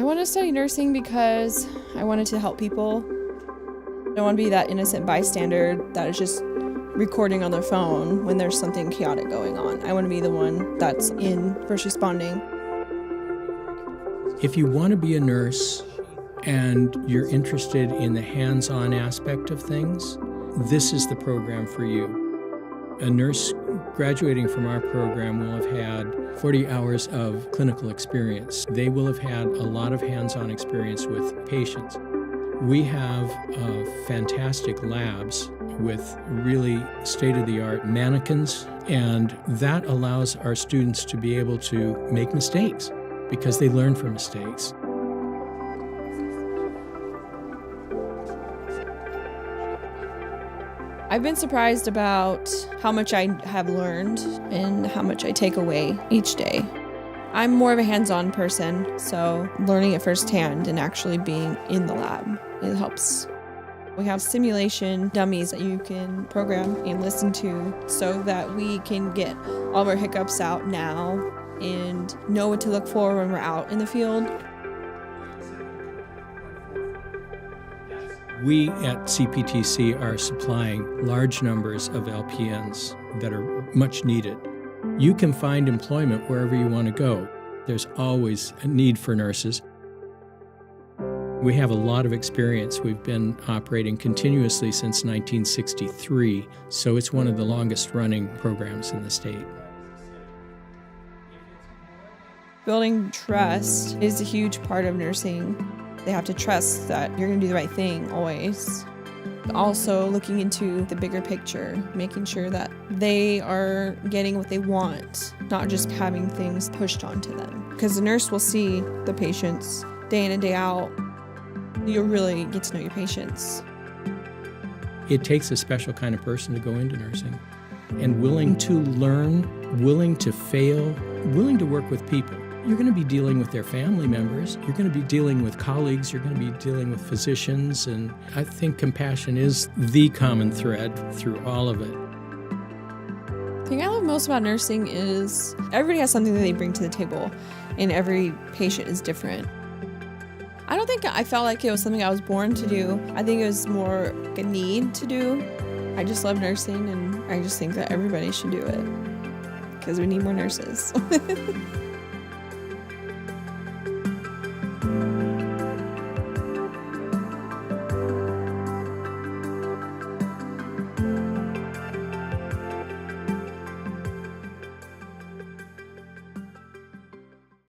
want to study nursing because I wanted to help people. I don't want to be that innocent bystander that is just recording on their phone when there's something chaotic going on. I want to be the one that's in first responding. If you want to be a nurse and you're interested in the hands-on aspect of things, this is the program for you. A nurse graduating from our program will have had 40 hours of clinical experience. They will have had a lot of hands-on experience with patients. We have fantastic labs with really state-of-the-art mannequins, and that allows our students to be able to make mistakes because they learn from mistakes. I've been surprised about how much I have learned and how much I take away each day. I'm more of a hands-on person, so learning it firsthand and actually being in the lab, it helps. We have simulation dummies that you can program and listen to so that we can get all of our hiccups out now and know what to look for when we're out in the field. We at CPTC are supplying large numbers of LPNs that are much needed. You can find employment wherever you want to go. There's always a need for nurses. We have a lot of experience. We've been operating continuously since 1963, so it's one of the longest running programs in the state. Building trust is a huge part of nursing. They have to trust that you're going to do the right thing always. Also looking into the bigger picture, making sure that they are getting what they want, not just having things pushed onto them. Because the nurse will see the patients day in and day out. You'll really get to know your patients. It takes a special kind of person to go into nursing, and willing to learn, willing to fail, willing to work with people. You're going to be dealing with their family members. You're going to be dealing with colleagues. You're going to be dealing with physicians. And I think compassion is the common thread through all of it. The thing I love most about nursing is everybody has something that they bring to the table, and every patient is different. I don't think I felt like it was something I was born to do. I think it was more like a need to do. I just love nursing, and I just think that everybody should do it because we need more nurses.